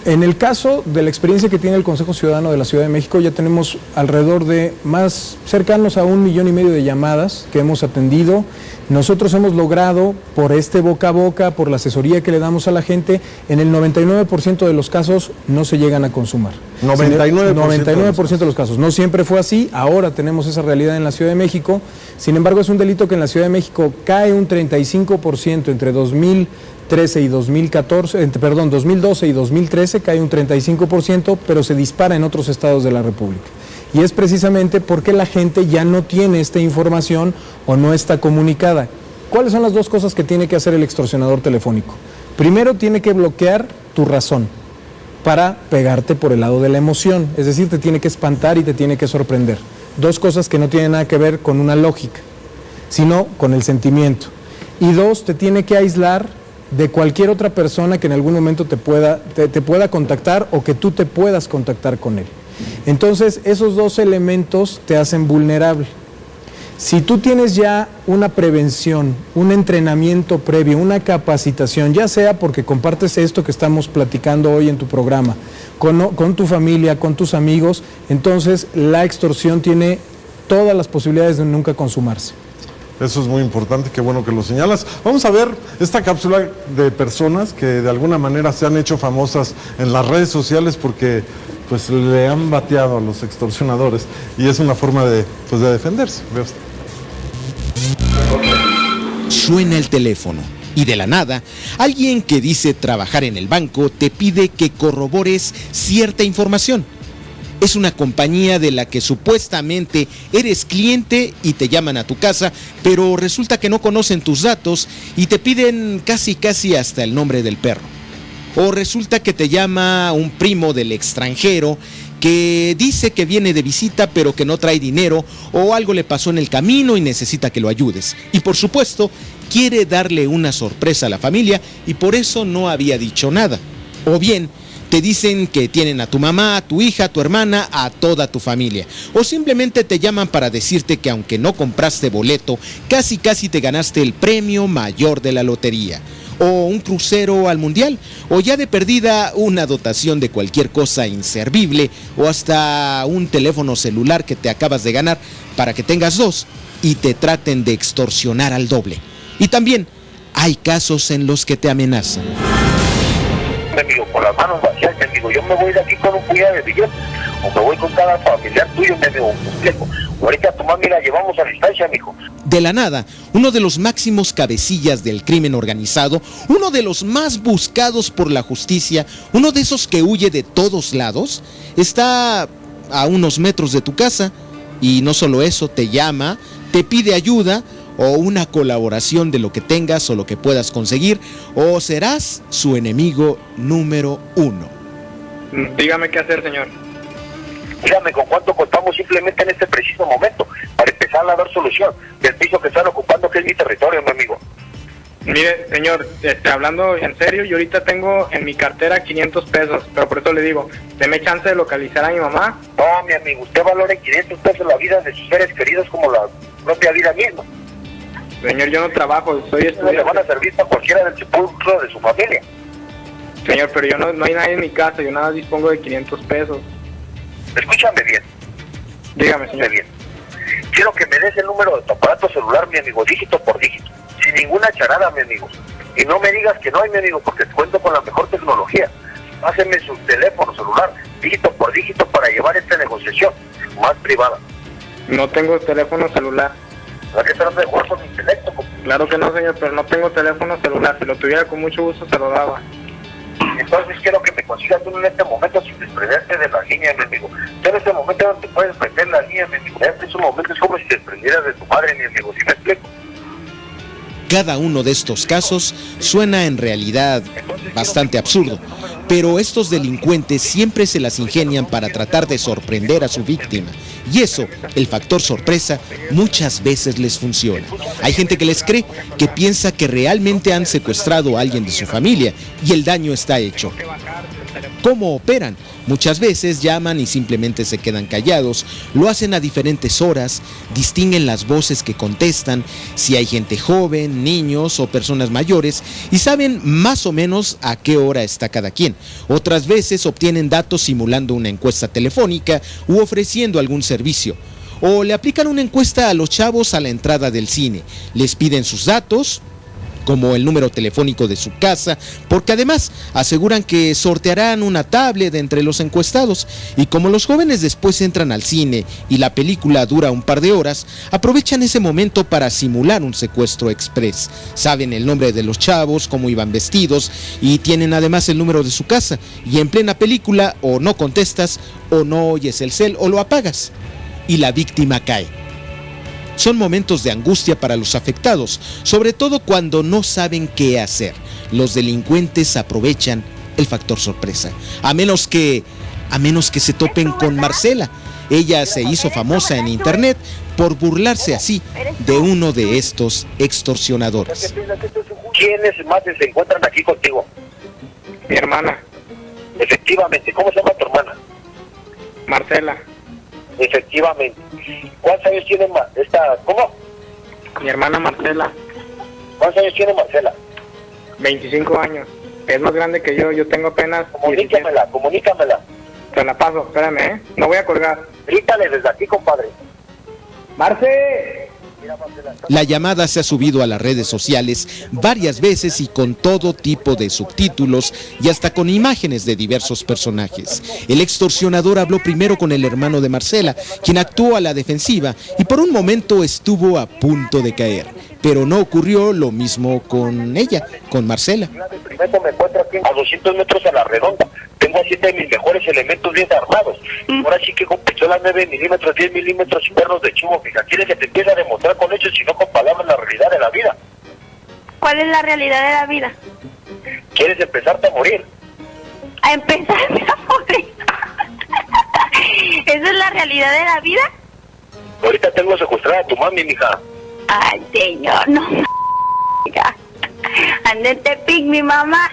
En el caso de la experiencia que tiene el Consejo Ciudadano de la Ciudad de México, ya tenemos alrededor de más cercanos a 1,5 millones de llamadas que hemos atendido. Nosotros hemos logrado, por este boca a boca, por la asesoría que le damos a la gente, en el 99% de los casos no se llegan a consumar. 99% de los casos. No siempre fue así, ahora tenemos esa realidad en la Ciudad de México. Sin embargo, es un delito que en la Ciudad de México cae un 35% entre 2012 y 2013, cae un 35%, pero se dispara en otros estados de la República. Y es precisamente porque la gente ya no tiene esta información o no está comunicada. ¿Cuáles son las dos cosas que tiene que hacer el extorsionador telefónico? Primero, tiene que bloquear tu razón para pegarte por el lado de la emoción, es decir, te tiene que espantar y te tiene que sorprender. Dos cosas que no tienen nada que ver con una lógica, sino con el sentimiento. Y dos, te tiene que aislar de cualquier otra persona que en algún momento te pueda contactar o que tú te puedas contactar con él. Entonces, esos dos elementos te hacen vulnerable. Si tú tienes ya una prevención, un entrenamiento previo, una capacitación, ya sea porque compartes esto que estamos platicando hoy en tu programa, con tu familia, con tus amigos, entonces la extorsión tiene todas las posibilidades de nunca consumarse. Eso es muy importante, qué bueno que lo señalas. Vamos a ver esta cápsula de personas que de alguna manera se han hecho famosas en las redes sociales porque pues le han bateado a los extorsionadores y es una forma de defenderse. Vea usted. Suena el teléfono y de la nada, alguien que dice trabajar en el banco te pide que corrobores cierta información. Es una compañía de la que supuestamente eres cliente y te llaman a tu casa, pero resulta que no conocen tus datos y te piden casi hasta el nombre del perro. O resulta que te llama un primo del extranjero que dice que viene de visita pero que no trae dinero o algo le pasó en el camino y necesita que lo ayudes. Y por supuesto, quiere darle una sorpresa a la familia y por eso no había dicho nada. O bien, te dicen que tienen a tu mamá, a tu hija, a tu hermana, a toda tu familia. O simplemente te llaman para decirte que aunque no compraste boleto, casi te ganaste el premio mayor de la lotería. O un crucero al mundial, o ya de perdida una dotación de cualquier cosa inservible, o hasta un teléfono celular que te acabas de ganar para que tengas dos y te traten de extorsionar al doble. Y también hay casos en los que te amenazan. Me amigo, con las manos vacías, me amigo, yo me voy de aquí con un puñado de billetes, o me voy con cada familiar tuyo, me amigo, ahorita a tu mami la llevamos a distancia, amigo. De la nada, uno de los máximos cabecillas del crimen organizado, uno de los más buscados por la justicia, uno de esos que huye de todos lados, está a unos metros de tu casa, y no solo eso, te llama, te pide ayuda, o una colaboración de lo que tengas o lo que puedas conseguir, o serás su enemigo número 1. Dígame qué hacer, señor. Dígame con cuánto contamos simplemente en este preciso momento para empezar a dar solución del piso que están ocupando, que es mi territorio, mi amigo. Mire, señor, hablando en serio, yo ahorita tengo en mi cartera 500 pesos, pero por eso le digo, deme chance de localizar a mi mamá. No, mi amigo, usted valora en 500 pesos la vida de sus seres queridos como la propia vida misma. Señor, yo no trabajo, soy estudiante. No le van a servir para cualquiera del sepulcro de su familia. Señor, pero yo no hay nadie en mi casa, yo nada dispongo de 500 pesos. Escúchame bien. Dígame, señor. Bien. Quiero que me des el número de tu aparato celular, mi amigo, dígito por dígito, sin ninguna charada, mi amigo. Y no me digas que no hay, mi amigo, porque cuento con la mejor tecnología. Páseme su teléfono celular, dígito por dígito, para llevar esta negociación más privada. No tengo teléfono celular. ¿A qué trata de jugar con mi intelecto? Claro que no, señor, pero no tengo teléfono celular. Si lo tuviera, con mucho gusto se lo daba. Entonces quiero que me consigas tú en este momento sin desprenderte de la línea, mi amigo. Tú en este momento no te puedes prender la línea, mi amigo. En estos momentos es como si te desprendieras de tu madre, mi amigo. ¿Sí me explico? Cada uno de estos casos suena en realidad bastante absurdo, pero estos delincuentes siempre se las ingenian para tratar de sorprender a su víctima. Y eso, el factor sorpresa, muchas veces les funciona. Hay gente que les cree, que piensa que realmente han secuestrado a alguien de su familia y el daño está hecho. ¿Cómo operan? Muchas veces llaman y simplemente se quedan callados, lo hacen a diferentes horas, distinguen las voces que contestan, si hay gente joven, niños o personas mayores, y saben más o menos a qué hora está cada quien. Otras veces obtienen datos simulando una encuesta telefónica u ofreciendo algún servicio. O le aplican una encuesta a los chavos a la entrada del cine, les piden sus datos, como el número telefónico de su casa, porque además aseguran que sortearán una tablet entre los encuestados, y como los jóvenes después entran al cine y la película dura un par de horas, aprovechan ese momento para simular un secuestro express. Saben el nombre de los chavos, cómo iban vestidos, y tienen además el número de su casa, y en plena película o no contestas, o no oyes el cel, o lo apagas, y la víctima cae. Son momentos de angustia para los afectados, sobre todo cuando no saben qué hacer. Los delincuentes aprovechan el factor sorpresa, a menos que se topen con Marcela. Ella se hizo famosa en internet por burlarse así de uno de estos extorsionadores. ¿Quiénes más se encuentran aquí contigo? Mi hermana, Efectivamente. ¿Cómo se llama tu hermana? Marcela, Efectivamente. ¿Cuántos años tiene ¿Cómo? mi hermana Marcela, ¿Cuántos años tiene Marcela? 25 años. Es más grande que yo tengo apenas 17. Comunícamela. Te la paso, espérame, no voy a colgar. Grítale desde aquí, compadre. ¡Marce! La llamada se ha subido a las redes sociales varias veces y con todo tipo de subtítulos y hasta con imágenes de diversos personajes. El extorsionador habló primero con el hermano de Marcela, quien actuó a la defensiva y por un momento estuvo a punto de caer. Pero no ocurrió lo mismo con ella, con Marcela. Primero me encuentro aquí a 200 metros a la redonda. Tengo a 7 de mis mejores elementos bien armados. Ahora sí que con pistolas 9 milímetros, 10 milímetros y perros de chubo. Fija, ¿quieres que te empiece a demostrar con hechos y no con palabras la realidad de la vida? ¿Cuál es la realidad de la vida? ¿Quieres empezarte a morir? ¿A empezarme a morir? ¿Esa es la realidad de la vida? Ahorita tengo secuestrada a tu mami, mija. Ay, señor, no. Anda en Tepic, mi mamá.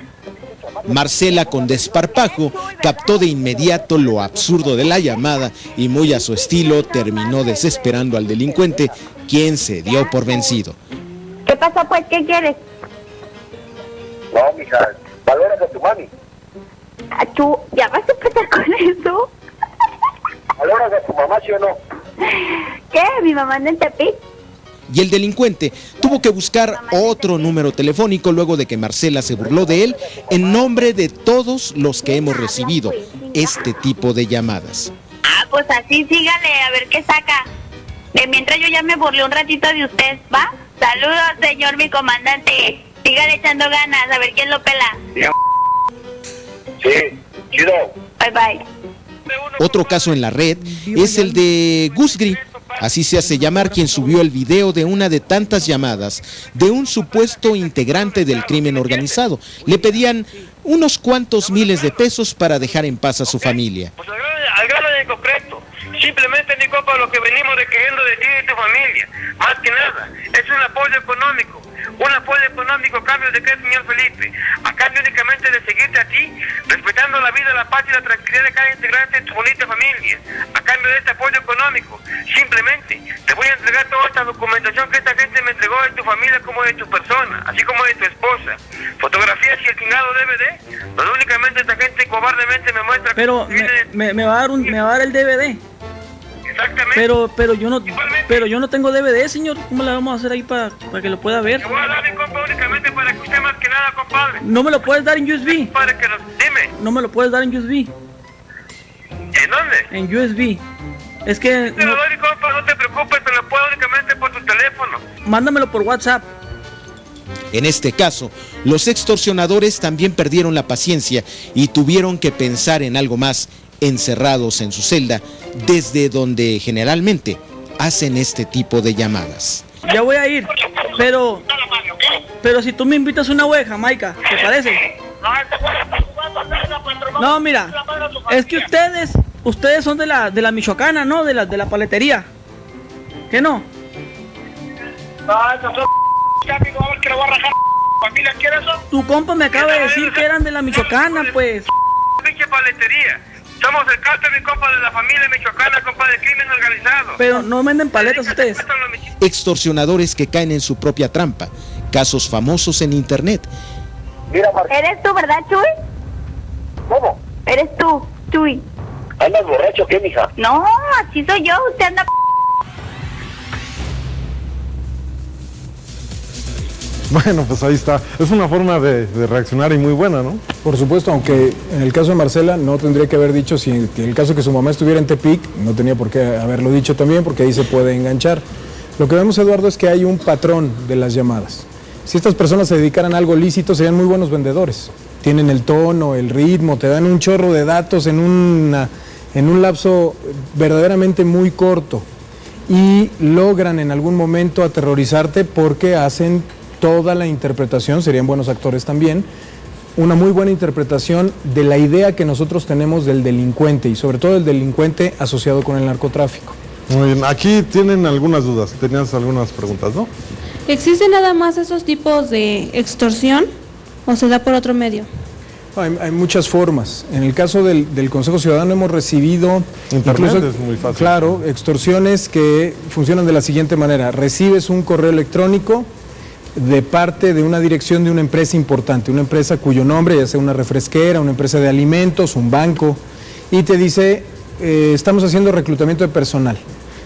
Marcela, con desparpajo, captó de inmediato lo absurdo de la llamada y muy a su estilo terminó desesperando al delincuente, quien se dio por vencido. ¿Qué pasa pues? ¿Qué quieres? No, mija, valoras a tu mami. ¿Tú ya vas a empezar con eso? ¿Valoras a tu mamá, sí o no? ¿Qué? ¿Mi mamá anda en Tepic? Y el delincuente tuvo que buscar otro número telefónico luego de que Marcela se burló de él en nombre de todos los que hemos recibido este tipo de llamadas. Ah, pues así sígale, a ver qué saca. De mientras yo ya me burlé un ratito de usted, ¿va? Saludos, señor mi comandante. Sígale echando ganas, a ver quién lo pela. Sí, chido. Bye, bye. Otro caso en la red es el de Gusgri, así se hace llamar, quien subió el video de una de tantas llamadas de un supuesto integrante del crimen organizado. Le pedían unos cuantos miles de pesos para dejar en paz a su familia. Pues al grano en concreto, simplemente, mi compa, lo que venimos requiriendo de ti y de tu familia, más que nada, es un apoyo económico a cambio de qué, señor Felipe, a cambio únicamente de seguirte a ti, respetando la vida, la paz y la tranquilidad de cada integrante de tu bonita familia, a cambio de este apoyo económico, simplemente te voy a entregar toda esta documentación que esta gente me entregó de tu familia como de tu persona, así como de tu esposa, fotografías y el chingado DVD, donde únicamente esta gente cobardemente me muestra. Pero me va a dar el DVD. Exactamente. Pero yo no tengo DVD, señor. ¿Cómo le vamos a hacer ahí para que lo pueda ver? Te voy a dar, mi compa, únicamente para que usted más que nada, compadre. No me lo puedes dar en USB. Para que dime. No me lo puedes dar en USB. ¿En dónde? En USB. Es que... Te lo doy, mi compa, no te preocupes, te lo puedo únicamente por tu teléfono. Mándamelo por WhatsApp. En este caso, los extorsionadores también perdieron la paciencia y tuvieron que pensar en algo más, encerrados en su celda, desde donde generalmente hacen este tipo de llamadas. Ya voy a ir, pero si tú me invitas una wea, Jamaica, ¿te parece? No, mira, es que ustedes son de la Michoacana, ¿no? De la paletería. ¿Qué no? Tu compa me acaba de decir que eran de la Michoacana, pues. paletería. Somos el cártel, mi compa, de la familia michoacana, compa, del crimen organizado. Pero no venden paletas ustedes. Extorsionadores que caen en su propia trampa. Casos famosos en internet. ¿Eres tú, verdad, Chuy? ¿Cómo? ¿Eres tú, Chuy? ¿Andas borracho o qué, mija? No, así soy yo, usted anda... Bueno, pues ahí está. Es una forma de reaccionar y muy buena, ¿no? Por supuesto, aunque en el caso de Marcela no tendría que haber dicho, si en el caso de que su mamá estuviera en Tepic, no tenía por qué haberlo dicho también, porque ahí se puede enganchar. Lo que vemos, Eduardo, es que hay un patrón de las llamadas. Si estas personas se dedicaran a algo lícito, serían muy buenos vendedores. Tienen el tono, el ritmo, te dan un chorro de datos en un lapso verdaderamente muy corto y logran en algún momento aterrorizarte porque hacen toda la interpretación, serían buenos actores también, una muy buena interpretación de la idea que nosotros tenemos del delincuente y sobre todo el delincuente asociado con el narcotráfico. Muy bien, aquí tienen algunas dudas, tenías algunas preguntas, ¿no? ¿Existen nada más esos tipos de extorsión o se da por otro medio? Hay muchas formas. En el caso del Consejo Ciudadano hemos recibido... Internet es muy fácil. Claro, extorsiones que funcionan de la siguiente manera. Recibes un correo electrónico de parte de una dirección de una empresa importante, una empresa cuyo nombre, ya sea una refresquera, una empresa de alimentos, un banco, y te dice, estamos haciendo reclutamiento de personal.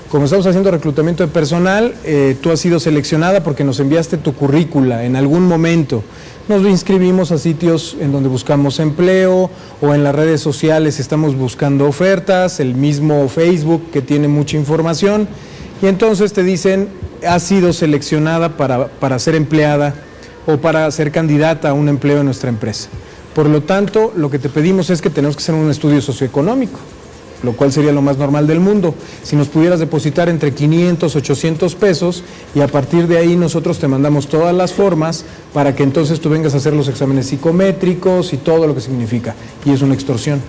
Como estamos haciendo reclutamiento de personal, tú has sido seleccionada porque nos enviaste tu currícula en algún momento. Nos inscribimos a sitios en donde buscamos empleo o en las redes sociales estamos buscando ofertas, el mismo Facebook que tiene mucha información, y entonces te dicen, has sido seleccionada para ser empleada o para ser candidata a un empleo en nuestra empresa. Por lo tanto, lo que te pedimos es que tenemos que hacer un estudio socioeconómico, lo cual sería lo más normal del mundo. Si nos pudieras depositar entre 500, 800 pesos y a partir de ahí nosotros te mandamos todas las formas para que entonces tú vengas a hacer los exámenes psicométricos y todo lo que significa. Y es una extorsión.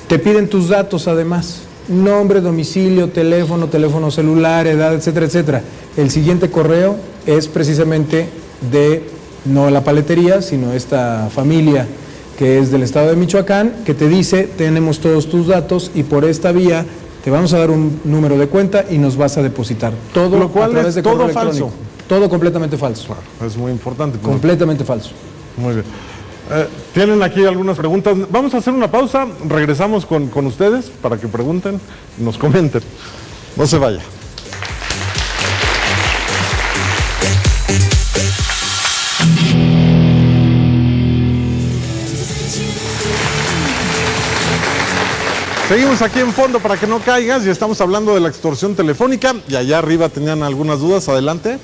Te piden tus datos además, nombre, domicilio, teléfono celular, edad, etcétera, etcétera. El siguiente correo es precisamente de, no la paletería, sino esta familia que es del estado de Michoacán, que te dice, tenemos todos tus datos y por esta vía te vamos a dar un número de cuenta y nos vas a depositar. Todo lo cual a través es de todo correo falso. electrónico. Todo completamente falso. Es muy importante. Completamente falso. Muy bien. Tienen aquí algunas preguntas. Vamos a hacer una pausa, regresamos con ustedes para que pregunten, nos comenten. No se vaya. Seguimos aquí en Fondo para que no caigas y estamos hablando de la extorsión telefónica y allá arriba tenían algunas dudas, adelante.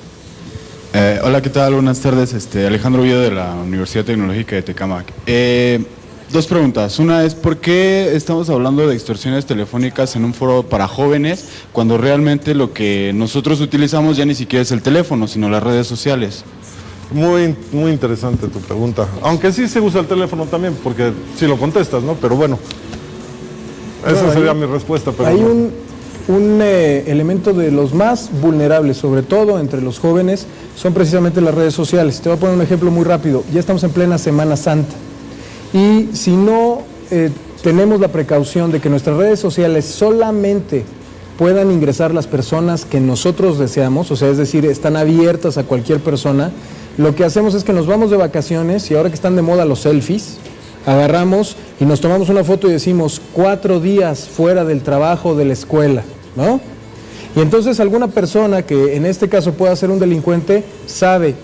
Hola, ¿qué tal? Buenas tardes, Alejandro Villa de la Universidad Tecnológica de Tecámac. Dos preguntas. Una es, ¿por qué estamos hablando de extorsiones telefónicas en un foro para jóvenes cuando realmente lo que nosotros utilizamos ya ni siquiera es el teléfono, sino las redes sociales? Muy interesante tu pregunta, aunque sí se usa el teléfono también, porque sí lo contestas, ¿no? Pero bueno, esa sería mi respuesta. Pero hay un elemento de los más vulnerables, sobre todo entre los jóvenes, son precisamente las redes sociales. Te voy a poner un ejemplo muy rápido. Ya estamos en plena Semana Santa y si no tenemos la precaución de que nuestras redes sociales solamente puedan ingresar las personas que nosotros deseamos, o sea, es decir, están abiertas a cualquier persona, lo que hacemos es que nos vamos de vacaciones y ahora que están de moda los selfies, agarramos y nos tomamos una foto y decimos 4 días fuera del trabajo, de la escuela, ¿no? Y entonces alguna persona que en este caso pueda ser un delincuente sabe,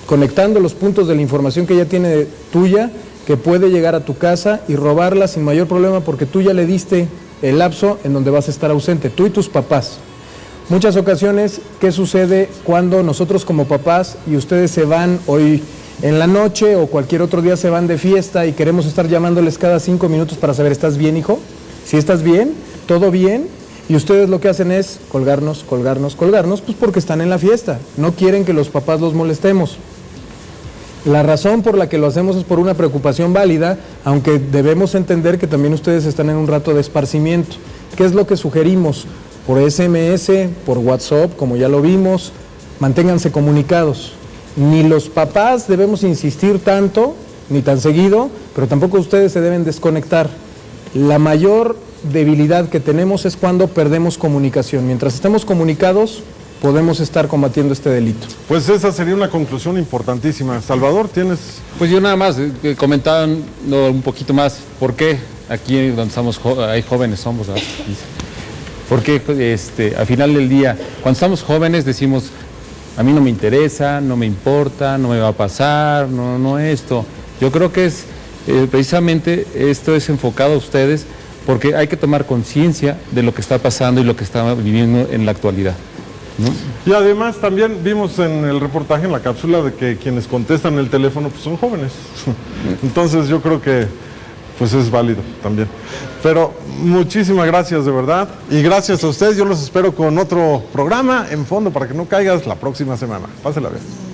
conectando los puntos de la información que ella tiene tuya, que puede llegar a tu casa y robarla sin mayor problema porque tú ya le diste el lapso en donde vas a estar ausente, tú y tus papás. Muchas ocasiones, ¿qué sucede cuando nosotros como papás y ustedes se van hoy en la noche o cualquier otro día se van de fiesta y queremos estar llamándoles cada 5 minutos para saber, ¿estás bien, hijo? Si estás bien, todo bien, y ustedes lo que hacen es colgarnos, pues porque están en la fiesta, no quieren que los papás los molestemos. La razón por la que lo hacemos es por una preocupación válida, aunque debemos entender que también ustedes están en un rato de esparcimiento. ¿Qué es lo que sugerimos? Por SMS, por WhatsApp, como ya lo vimos, manténganse comunicados. Ni los papás debemos insistir tanto ni tan seguido, pero tampoco ustedes se deben desconectar. La mayor debilidad que tenemos es cuando perdemos comunicación. Mientras estemos comunicados, podemos estar combatiendo este delito. Pues esa sería una conclusión importantísima. Salvador, ¿tienes...? Pues yo nada más, comentaban un poquito más, ¿por qué aquí donde estamos, hay jóvenes somos, ¿verdad? Porque al final del día, cuando estamos jóvenes decimos, a mí no me interesa, no me importa, no me va a pasar, no esto. Yo creo que es precisamente esto es enfocado a ustedes porque hay que tomar conciencia de lo que está pasando y lo que está viviendo en la actualidad, ¿no? Y además también vimos en el reportaje, en la cápsula, de que quienes contestan el teléfono pues son jóvenes. Entonces yo creo que pues es válido también. Pero muchísimas gracias de verdad. Y gracias a ustedes. Yo los espero con otro programa en Fondo para que no caigas la próxima semana. Pásela bien.